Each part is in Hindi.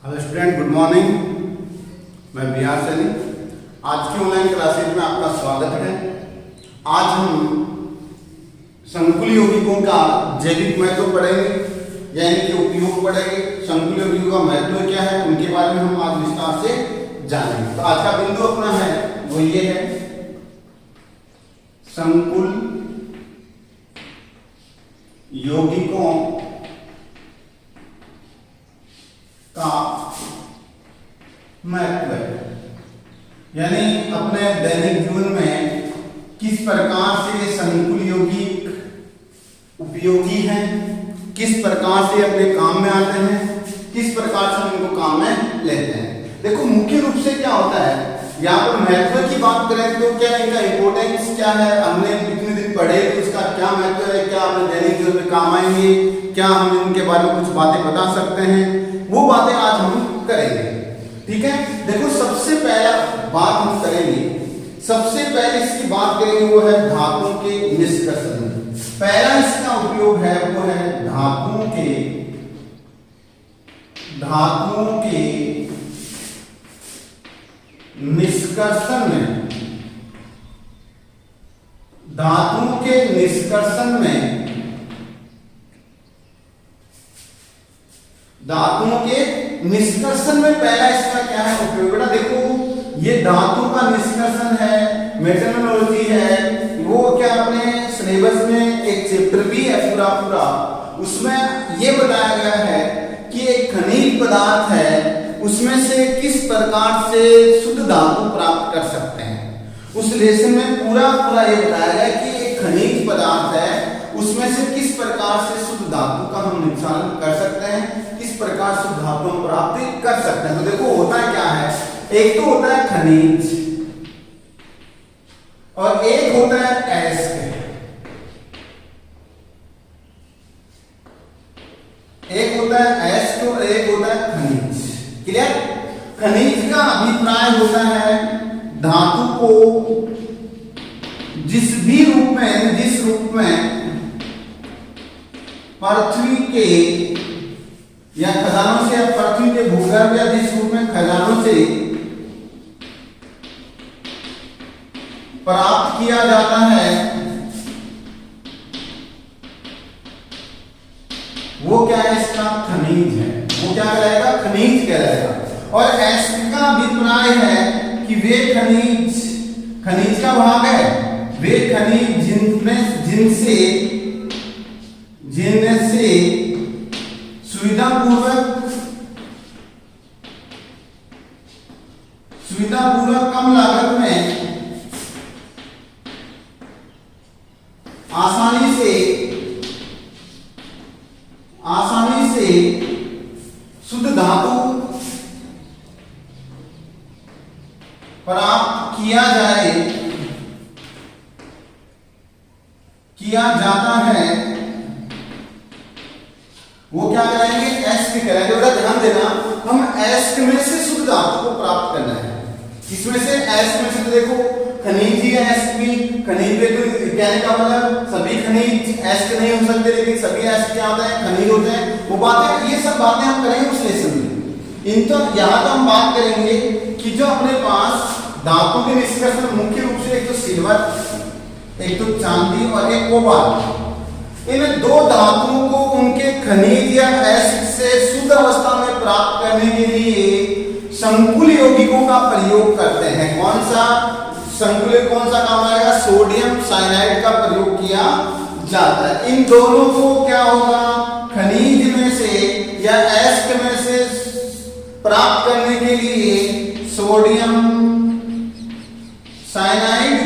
Hello student, good morning. मैं बिहार से आज की ऑनलाइन क्लासेज में आपका स्वागत है। आज हम संकुल यौगिकों का जैविक महत्व पढ़ेंगे, यानी कि उपयोग पढ़ेंगे। संकुल यौगिकों का महत्व क्या है, उनके बारे में हम आज विस्तार से जानेंगे। तो आज का बिंदु अपना है वो ये है, संकुल यौगिकों का महत्व है, यानी अपने दैनिक जीवन में किस प्रकार से संकुल यौगिक उपयोगी हैं, किस प्रकार से अपने काम में आते हैं, किस प्रकार से हम इनको काम में लेते हैं। देखो मुख्य रूप से क्या होता है, यहाँ पर महत्व की बात करें तो क्या इनका इंपोर्टेंस क्या है, हमने कितने दिन पढ़े तो इसका क्या महत्व है, क्या हमें दैनिक जीवन में काम आएंगे, क्या हम इनके बारे में कुछ बातें बता सकते हैं, वो बातें आज हम करेंगे। ठीक है, देखो सबसे पहला बात हम करेंगे, सबसे पहले इसकी बात करेंगे वो है धातुओं के निष्कर्षण। पहला इसका उपयोग है वो है धातुओं के निष्कर्षण में। धातुओं के निष्कर्षण में, धातुओं के निष्कर्षण में पहला इसका क्या है उपयोग। बेटा देखो ये धातु का निष्कर्षण है, मेटलर्जी है, वो क्या अपने सिलेबस में एक चैप्टर भी है पूरा, उसमें ये बताया गया है कि एक खनिज पदार्थ है, उसमें से किस प्रकार से शुद्ध धातु प्राप्त कर सकते हैं। उस लेसन में पूरा ये बताया गया कि एक खनिज पदार्थ है, उसमें से किस प्रकार से शुद्ध धातु का हम निष्कर्षण कर सकते हैं, किस प्रकार से धातु हम प्राप्त कर सकते हैं। तो देखो होता है क्या है, एक तो होता है खनिज और एक होता है अयस्क। एक होता है अयस्क और एक होता है खनिज। क्लियर? खनिज का अभिप्राय होता है धातु को जिस रूप में पृथ्वी के या खजानों से, या पृथ्वी के भूगर्भ या जिस रूप में खजानों से प्राप्त किया जाता है, वो क्या है, इसका खनिज है। वो क्या कहलाएगा, खनिज कहलाएगा। और अयस्क का अभिप्राय है कि वे खनिज का भाग है, वे खनिज जिनसे सुविधापूर्वक कम लागत में आसानी से शुद्ध धातु प्राप्त किया जाता है, वो क्या करेंगे, अयस्क करेंगे। बेटा ध्यान देना, हम अयस्क में से शुद्ध धातु को प्राप्त करना है। इसमें से अयस्क में से तो देखो खनिज ही अयस्क भी, खनिज में तो कहने का मतलब सभी खनिज अयस्क नहीं हो सकते, लेकिन सभी अयस्क क्या होते हैं, खनिज होते हैं। वो बातें, ये सब बातें हम करेंगे उस लेसन में। यहाँ तो हम बात करेंगे कि जो अपने पास धातु के निष्कर्षण मुख्य रूप से एक तो सिल्वर, एक तो चांदी और एक कोबाल्ट, इन दो धातुओं को उनके खनिज या अयस्क से शुद्ध अवस्था में प्राप्त करने के लिए संकुल यौगिकों का प्रयोग करते हैं। कौन सा काम आएगा, सोडियम साइनाइड का प्रयोग किया जाता है। इन दोनों को क्या होगा, खनिज में से या अयस्क में से प्राप्त करने के लिए सोडियम साइनाइड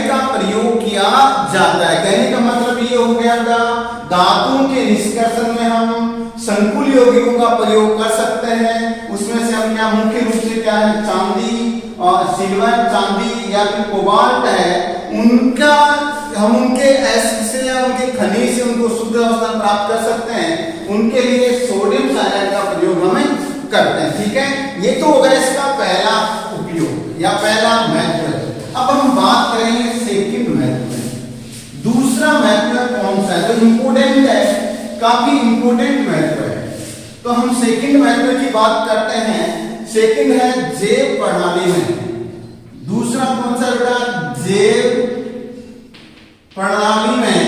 का प्रयोग किया जाता है। कहने का मतलब ये हो गया, धातुओं के निष्कर्षण में हम संकुल यौगिकों का प्रयोग कर सकते हैं। उसमें से हम क्या मुख्य रूप से क्या है, चांदी और सिल्वर, चांदी या फिर कोबाल्ट है, उनका हम उनके अयस्क से या उनके खनिज से उनको शुद्ध अवस्था प्राप्त कर सकते हैं। उनके लिए सोडियम साइनाइड का प्रयोग हमें करते हैं। ठीक है, ये तो हो गया इसका पहला उपयोग या पहला महत्व। अब हम बात करेंगे सेकंड महत्व। दूसरा महत्व कौन सा है, जो इंपोर्टेंट है, काफी इंपोर्टेंट महत्व है। तो हम सेकंड महत्व की बात करते हैं। सेकंड है जैव प्रणाली में। दूसरा कौन सा बेटा? जैव प्रणाली में।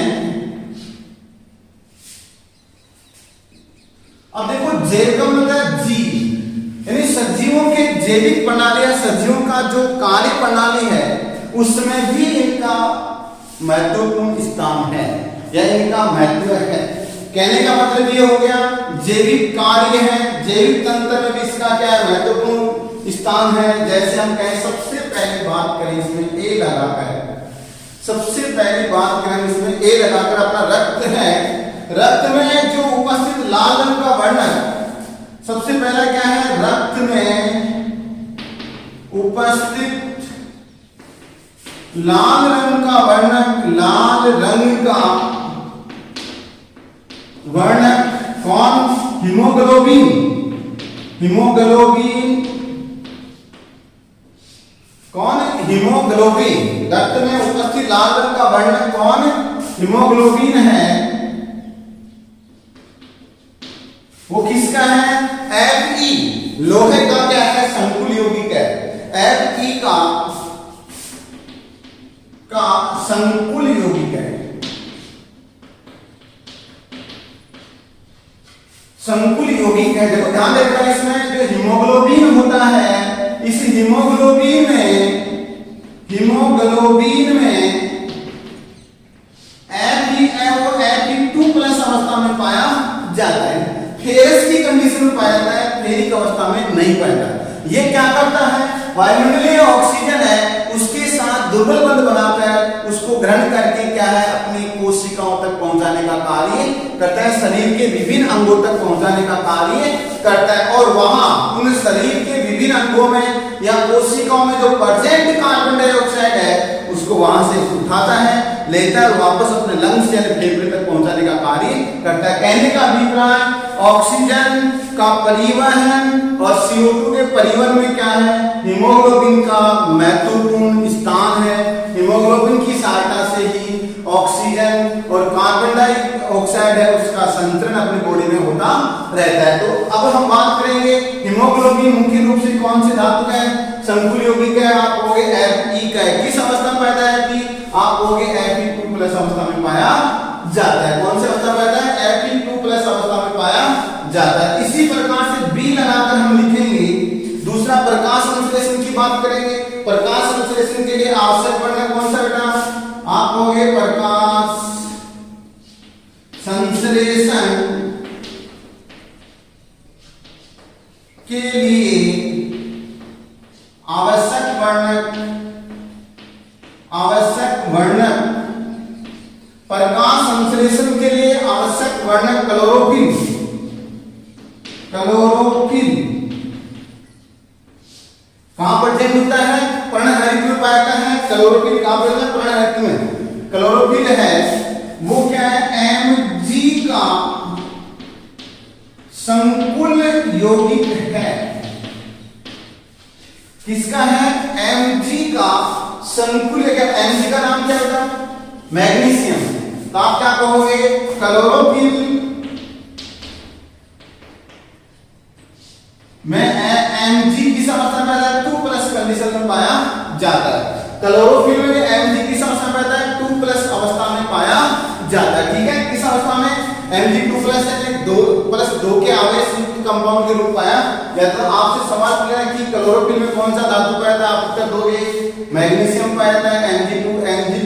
अब देखो जैव का मतलब जीव, यानी सजीवों के जैविक प्रणाली या सजीवों का जो कार्य प्रणाली है उसमें भी इनका महत्वपूर्ण स्थान है या इनका महत्व है। कहने का मतलब ये हो गया जैविक कार्य है, जैविक तंत्र में भी इसका क्या है? महत्वपूर्ण स्थान है। जैसे हम कहें सबसे पहले बात करें इसमें ए लगाकर, सबसे पहली बात करें इसमें ए लगाकर अपना रक्त है। रक्त में जो उपस्थित लाल रंग का वर्णक, सबसे पहला क्या है? रक्त में उपस्थित लाल रंग का वर्णक, लाल रंग का वर्णक कौन? हीमोग्लोबिन। हीमोग्लोबिन कौन? हीमोग्लोबिन। रक्त में उपस्थित लाल रंग का वर्णक कौन? हीमोग्लोबिन है। वो किसका है? Fe। लोहे का क्या है? संकुल यौगिक है। Fe का संकुल यौगिक है। संकुल यौगिक है। देखो ध्यान देना इसमें जो हीमोग्लोबिन होता है, इस हीमोग्लोबिन में Fe2+ अवस्था में पाया जाता है। फेरस की कंडीशन में पाया जाता है, फेरिक अवस्था में नहीं पाया जाता। ये क्या करता है? वायुमंडलीय ऑक्सीजन है उसके साथ दुर्बल बंध बनाकर उसको ग्रहण करके क्या है? अपनी कोशिकाओं तक पहुंचाने का कार्य करता है, शरीर के विभिन्न अंगों तक पहुंचाने का कार्य करता है। और वहां उन शरीर के विभिन्न अंगों में या कोशिकाओं में जो प्रेजेंट कार्बन डाइऑक्साइड है उसको वहां से उठाता है, लेता है और वापस अपने लंग्स या फेफड़े तक पहुंचाने का कार्य करता है। कहने का अभिप्राय ऑक्सीजन का परिवहन और CO2 के परिवहन में क्या है? हीमोग्लोबिन का महत्वपूर्ण स्थान है। हीमोग्लोबिन की सहायता से ही ऑक्सीजन और कार्बन डाइऑक्साइड है उसका संचरण अपनी बॉडी में होता रहता है। तो अब हम बात करेंगे हीमोग्लोबिन मुख्य रूप से कौन से धातु का है? संकुल यौगिक है। आप कहोगे Fe का है। किस अवस्था में पैदा है Fe? आप कहोगे Fe2+ अवस्था में पाया जाता है। कौन सी अवस्था में पैदा है? Fe2+ अवस्था में पाया जाता है। इसी प्रकार से B लगाकर हम लिखेंगे। दूसरा प्रकाश संश्लेषण की बात करेंगे। प्रकाश संश्लेषण के लिए आवश्यक वर्णक कौन सा बेटा? आप कहोगे प्रकाश संश्लेषण के लिए आवश्यक वर्णक प्रकाश संश्लेषण के लिए आवश्यक वर्णक क्लोरोफिल। कहां प्रेजेंट होता है? पर्णहरित में पाया जाता है। क्लोरोफिल कहां पर है? पर्णहरित में क्लोरोफिल है। वो क्या है? Mg का संकुल यौगिक है। किसका है? Mg का संकुल यौगिक। Mg का नाम क्या होता है? मैग्नीशियम। तो आप क्या कहोगे? क्लोरोफिल में Mg किस अवस्था में आता है? 2+ कंडीशन में पाया जाता है। क्लोरोफिल में Mg किस अवस्था में आता है? 2+ अवस्था में पाया जाता है। ठीक है, किस अवस्था में? Mg2+ है, 2+2 के आवेश कंपाउंड के रूप पाया जाता है। आपसे सवाल पूछा है कि क्लोरोफिल में कौन सा धातु पाया जाता है? आप उत्तर दोगे मैग्नीशियम पाया जाता है। Mg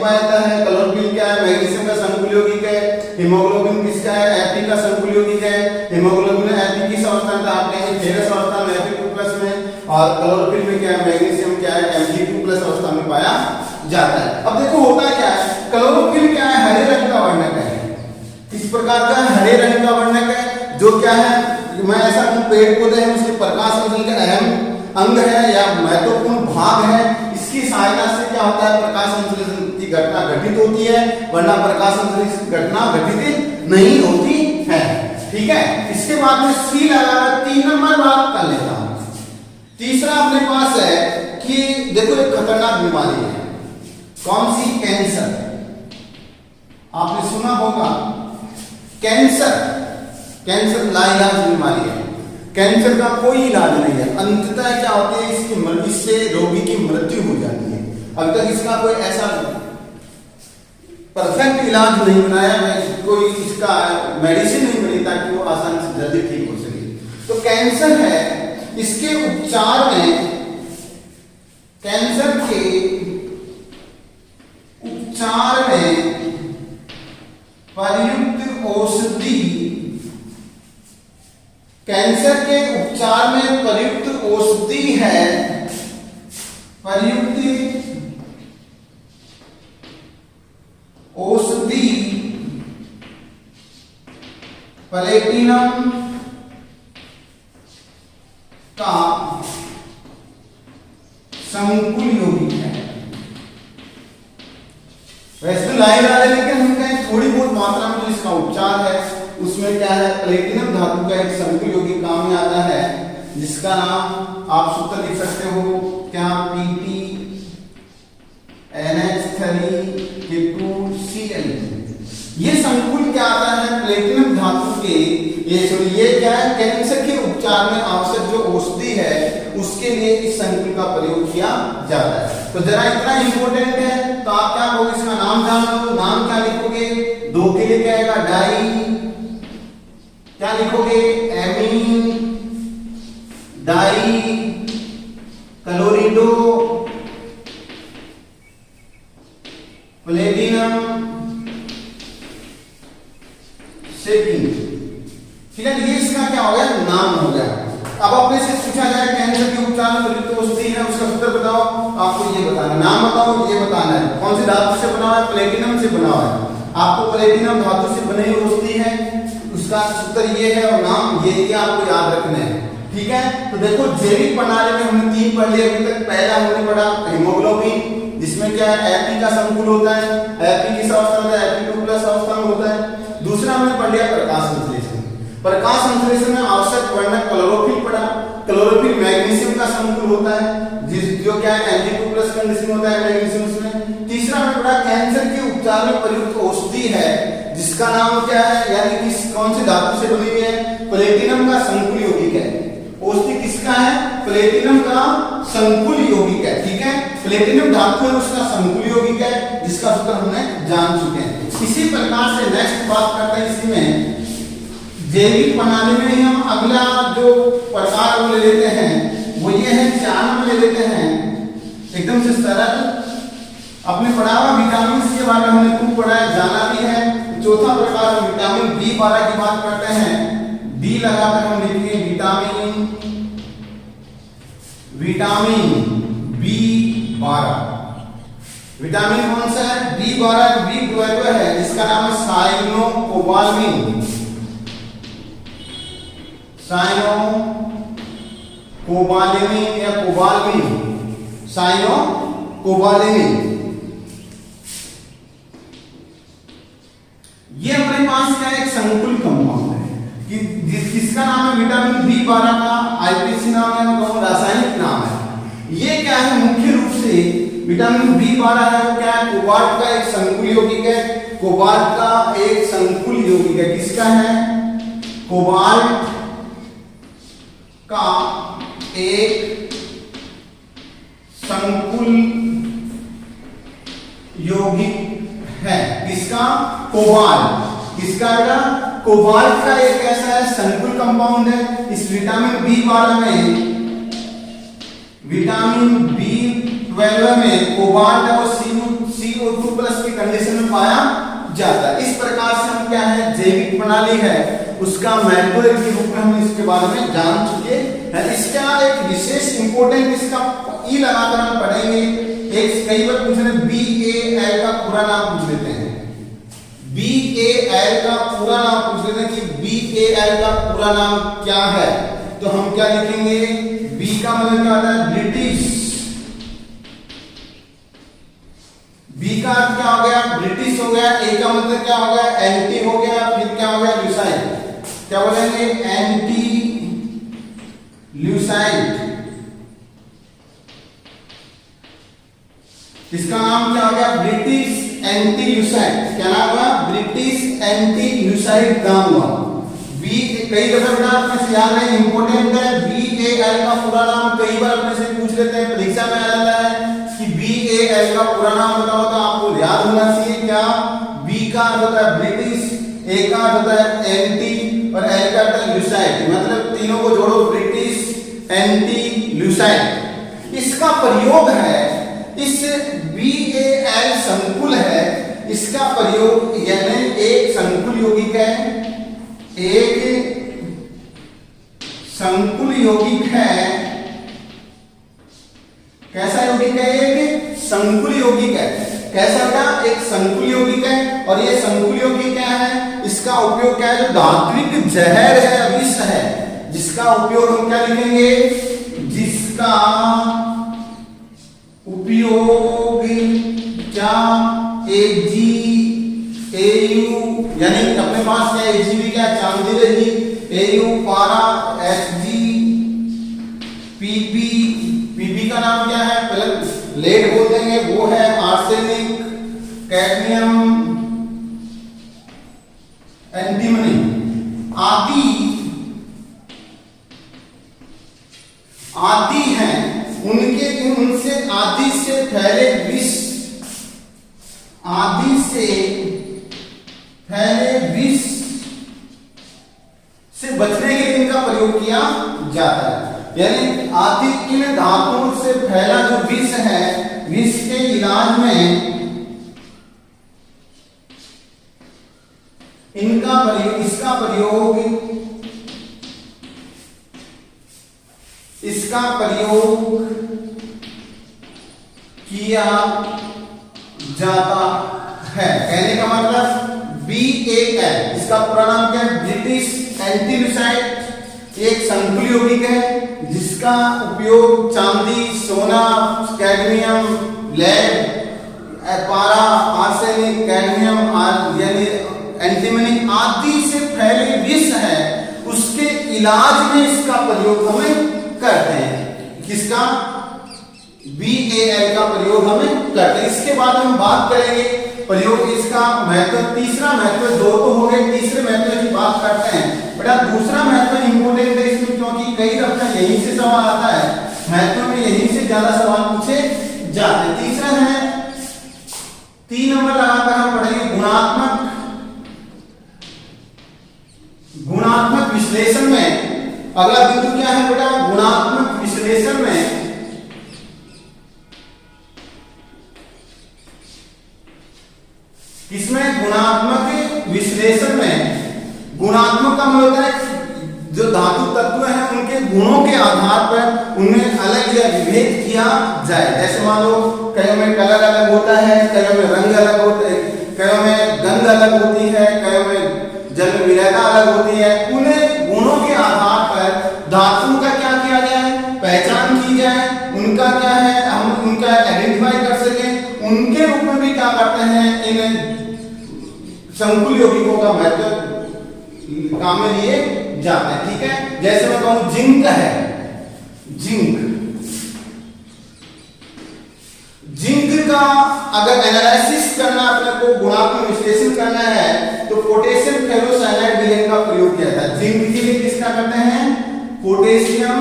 पाया जाता है। क्लोरोफिल क्या है? मैग्नीशियम का संकुल यौगिक है। हीमोग्लोबिन किसका है? Fe का संकुल यौगिक है। हीमोग्लोबिन Fe किस अवस्था में? आप कहेंगे फेरस अवस्था में Fe2+ में। और क्लोरोफिल में क्या है? मैग्नीशियम क्या है? Mg2+ अवस्था में पाया जाता है। अब देखो होता क्या है? क्लोरोफिल क्या है? हरे रंग का वर्णक है। इस प्रकार का हरे रंग का वर्णक है जो क्या है? मैं ऐसा कहूं पेड़ पौधे हैं उसके प्रकाश संश्लेषण का अहम अंग है या महत्वपूर्ण भाग है। इसकी सहायता से क्या होता है? प्रकाश संश्लेषण की घटना घटित होती है, वरना प्रकाश संश्लेषण घटना घटित नहीं होती है। ठीक है, इसके बाद में सी लगा 3 नंबर बात कर लेता हूं। तीसरा अपने पास है कि देखो एक खतरनाक बीमारी है। कौन सी? कैंसर। आपने सुना होगा कैंसर। कैंसर लाइलाज बीमारी है, कैंसर का कोई इलाज नहीं है। अंततः क्या होती है, इससे रोगी की मृत्यु हो जाती है। अब तक इसका कोई ऐसा परफेक्ट इलाज नहीं बनाया है, कोई इसका मेडिसिन नहीं बनी ताकि वो आसानी से जल्दी ठीक हो सके। तो कैंसर है, इसके उपचार में, कैंसर के उपचार में प्रयुक्त औषधि, कैंसर के उपचार में प्रयुक्त औषधि है, प्रयुक्त औषधि प्लेटिनम का संकुल यौगिक है। वैसे तो लाइलाज है, लेकिन हम कहें थोड़ी बहुत मात्रा में जो इसका उपचार है उसमें क्या है, प्लेटिनम धातु का एक संकुल यौगिक काम में आता है, जिसका नाम आप सूत्र लिख सकते हो क्या, Pt NH3K2Cl। ये संकुल क्या आता है, प्लेटिनम धातु के, ये क्या है, कैंसर के उपचार में आवश्यक जो औषधि है उसके लिए इस संकुल का प्रयोग किया जाता है। तो जरा इतना इंपॉर्टेंट है, तो आप क्या कहोगे, इसका नाम जान लो। नाम क्या लिखोगे, दो के लिए क्या आएगा, डाई, क्या लिखोगे, एमीन डाई क्लोरिडो प्लेटिनम सेकिंग। ठीक है, ये इसका क्या हो गया, नाम हो गया। अब अपने से पूछा जाए कैंसर के उपचार में प्रयुक्त औषधि है, उसका सूत्र बताओ। आपको ये बताना, नाम बताओ, ये बताना है कौन सी धातु से बना हुआ है, प्लेटिनम से बना हुआ है। आपको प्लेटिनम धातु से बनी हुई औषधि है, उसका सूत्र ये है और नाम ये आपको याद रखना है। ठीक है, तो देखो जैविक प्रणाली में हमने 3 पढ़ लिए अभी तक। पहला हमने पढ़ा हीमोग्लोबिन, जिसमें क्या है, Fe का संकुल होता है, Fe किस अवस्था में, Fe2+ अवस्था में होता है। दूसरा हमने पढ़ लिया प्रकाश संश्लेषण। प्रकाश संश्लेषण में आवश्यक वर्णक क्लोरोफिल पढ़ा, क्लोरोफिल मैग्नीशियम का संकुल होता है, जो क्या है Mg2+ कंडीशन होता है मैग्नीशियम उसमें। तीसरा हमने पढ़ा कैंसर के उपचार में प्रयुक्त औषधि है, जिसका नाम क्या है, यानी कि कौन से धातु से बनी हुई है, प्लेटिनम का संकुल यौगिक है। औषधि किसका है, प्लेटिनम का संकुल यौगिक है। ठीक है, प्लेटिनम धातु है, उसका संकुल यौगिक है, जिसका सूत्र हमने जान चुके हैं। इसी प्रकार से नेक्स्ट बात करते हैं, इसी में जैविक प्रणाली में हम अगला जो प्रकार वो ले लेते हैं, वो ये है 4 नंबर ले लेते हैं, एकदम से सरल। अपने पढ़ा हुआ विटामिन के बारे में हमने खूब पढ़ा है, जाना भी है। चौथा प्रकार हम विटामिन B12 की बात करते हैं। डी लगाकर हम लिखेंगे विटामिन B12। विटामिन कौन सा है, B12, B12 है, जिसका नाम है साइनोकोबाल्मिन। साइनोकोबाल्मिन या कोबाल्मिन, साइनोकोबाल्मिन। ये हमारे पास क्या एक संकुल कंपाउंड है कि जिसका नाम है विटामिन B12 का आईपीसी नाम है, रासायनिक नाम है। ये क्या है, मुख्य रूप से विटामिन B12 है, वो क्या है, कोबाल्ट का एक संकुल यौगिक है। कोबाल्ट का एक संकुल यौगिक है, किसका है, कोबाल्ट का एक संकुल यौगिक है। किसका, कोबाल्ट। किसका बेटा, कोबाल्ट का एक ऐसा है संकुल कंपाउंड है। इस विटामिन B12 में, विटामिन B12 में कोबाल्ट और CO2+ की कंडीशन में पाया जाता है। इस प्रकार से हम क्या है, जैविक प्रणाली है, उसका महत्व के रूप में हम इसके बारे में जान चुके हैं। इसका एक विशेष इंपोर्टेंट, इसका ई लगाकर हम पढ़ेंगे। एक कई बार पूछ रहे BAL का पूरा नाम पूछ लेते हैं, BAL का पूरा नाम पूछ लेते हैं कि BAL का पूरा नाम क्या है। तो हम क्या लिखेंगे, B का मतलब क्या होता है, ब्रिटिश। B का अर्थ क्या हो गया, ब्रिटिश हो गया। A का मतलब क्या हो गया, एंटी हो गया। फिर क्या हो गया, ल्यूसाइड। क्या बोलेंगे, एंटी ल्यूसाइड। इसका नाम क्या हो गया, ब्रिटिश एंटी ल्यूसाइड। क्या नाम हुआ, ब्रिटिश एंटी ल्यूसाइड नाम हुआ। बी कई दफा बेटा अपने से याद रहे इंपॉर्टेंट है, BAL का पूरा नाम कई बार अपने से पूछ लेते हैं, परीक्षा में आ जाता है कि BAL का पूरा नाम बताओ, तो आपको याद होना चाहिए क्या। B का अर्थ होता है ब्रिटिश, A का अर्थ होता है एंटी और L का अर्थ है ल्यूसाइड, मतलब तीनों को जोड़ो ब्रिटिश, एंटी, ल्यूसाइड। इसका प्रयोग है, इस BAL संकुल है, इसका प्रयोग यानी एक संकुल यौगिक है, एक संकुल यौगिक है। कैसा यौगिक है? एक संकुल यौगिक है। कैसा का? एक संकुल यौगिक है। और ये संकुल यौगिक क्या है? इसका उपयोग क्या है? जो धात्विक जहर है, विष है, जिसका उपयोग हम क्या लिखेंगे? जिसका उपयोग क्या? AgAu, यानी अपने पास क्या Ag क्या चांदी रही, Au पारा, Hg, Pp का नाम क्या है? पहले लेड बोल देंगे, वो है आर्सेनिक, कैडमियम, एंटीमनी आदि हैं। उनसे आदि से फैले विष, आदि से फैले विष से बचने के लिए इनका प्रयोग किया जाता है। यानी आदि इन धातुओं से फैला जो विष है, विष के इलाज में इनका प्रयोग, इसका प्रयोग किया जाता है। कहने का मतलब BAL, इसका पूरा नाम क्या है? ब्रिटिश एंटील्यूसाइड, एक संकुल यौगिक है जिसका उपयोग चांदी, सोना, कैडमियम, लेड, पारा, आर्सेनिक, कैडमियम यानी एंटीमनी आदि से फैले विष है, उसके इलाज में इसका प्रयोग हमें करते हैं। किसका? BAL का प्रयोग हमें करते हैं। इसके बाद हम बात करेंगे प्रयोग, इसका महत्व, तीसरा महत्व, दो तो हो गए, तीसरे महत्व की बात करते हैं। बेटा दूसरा महत्व इंपोर्टेंट है इसमें, क्योंकि कई दफा यहीं से सवाल आता है, महत्व में यहीं से ज्यादा सवाल पूछे जाते हैं। तीसरा है, 3 नंबर लगाकर हम पढ़ेंगे गुणात्मक विश्लेषण में। अगला बिंदु क्या है बेटा? गुणात्मक विश्लेषण में किसमें? गुणात्मक विश्लेषण में। गुणात्मक का मतलब होता है जो धातु तत्व हैं उनके गुणों के आधार पर उन्हें अलग या विभेद किया जाए। जैसे मान लो कईयों में कलर अलग होता है, कईयों में रंग अलग होते हैं, कईयों में गंध अलग होती है, कईयों में जल विलयता अलग होती है। उन्हें गुणों के आधार पर धातुओं का क्या किया जाए? पहचान की जाए, उनका क्या है हम उनका आइडेंटिफाई कर सकें। उनके रूप में भी क्या करते हैं? इन संकुल यौगिकों का महत्व काम में लिए जाते हैं। ठीक है, जैसे मैं कहूं जिंक है, जिंक का अगर एनालिसिस करना, अपने को गुणात्मक विश्लेषण करना है, तो पोटेशियम फेरोसाइनाइड विलयन का प्रयोग किया जाता है। जिंक के लिए किसका करते हैं? पोटेशियम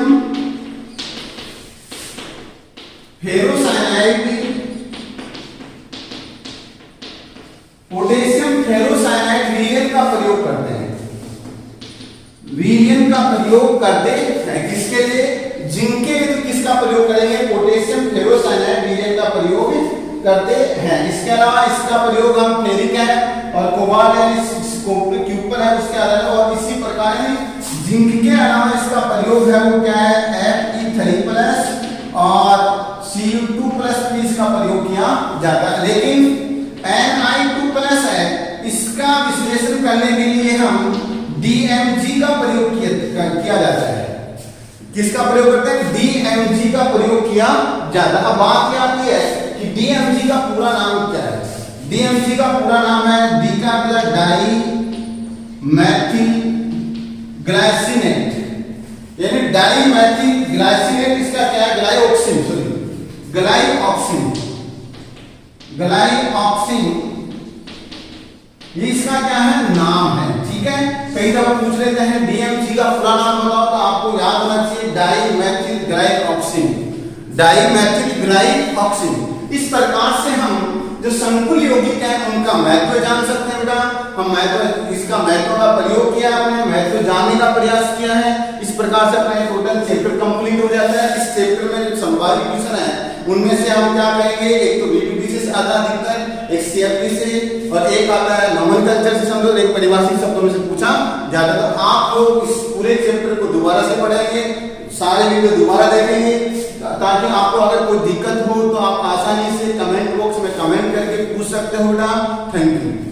फेरोसाइनाइड विलयन का प्रयोग करते हैं। विलयन का प्रयोग करते हैं किसके लिए? जिंक के लिए। तो किसका प्रयोग करेंगे? पोटेशियम फेरोसाइनाइड विलयन का प्रयोग करते हैं। इसके अलावा इसका प्रयोग हम फेरिक है और कोबाल्ट क्यूपर है उसके अलावा, और इसी प्रकार जिंक के अलावा इसका प्रयोग है वो क्या है? Fe3+ और Cu2+ भी इसका प्रयोग किया जाता है। लेकिन Ni2+ है, इसका विश्लेषण करने के लिए हम DMG का प्रयोग किया जाता है। किसका प्रयोग करते हैं? DMG का प्रयोग किया जाता है। अब बात क्या आती है कि DMG का पूरा नाम क्या है? DMG का पूरा नाम है D का डाई मैथिल ग्लाइसिनेट, यानी डाई मैथिल ग्लाइसिनेट। इसका क्या है? ग्लाइऑक्सिन, ग्लाइऑक्सिन ये इसका क्या है? नाम है। ठीक ठीक है। कई दफा पूछ लेते हैं DMG का पूरा नाम बताओ, तो आपको याद होना चाहिए डाइमेथिल ग्लाइऑक्सिन, डाइमेथिल ग्लाइऑक्सिन। इस प्रकार से हम जो संकुल यौगिक हैं उनका महत्व जान सकते हैं बेटा। हम महत्व, इसका महत्व का प्रयोग किया है, हमने महत्व जानने का प्रयास किया है। इस प्रकार से अपना टोटल चैप्टर कंप्लीट हो जाता है। इस चैप्टर में जो संभावित क्वेश्चन है उनमें से हम क्या करेंगे, एक तो BPT से आता अधिकतर, एक CFD से, और एक आता है नोमेनक्लेचर से, समझो एक परिभाषिक शब्दों में से पूछा जाता है। तो आप लोग इस पूरे चैप्टर को दोबारा से पढ़ेंगे, सारे वीडियो दोबारा देखेंगे, ताकि आपको अगर कोई दिक्कत हो तो आप आसानी से कमेंट बॉक्स में कमेंट करके पूछ सकते हो बेटा। Thank you.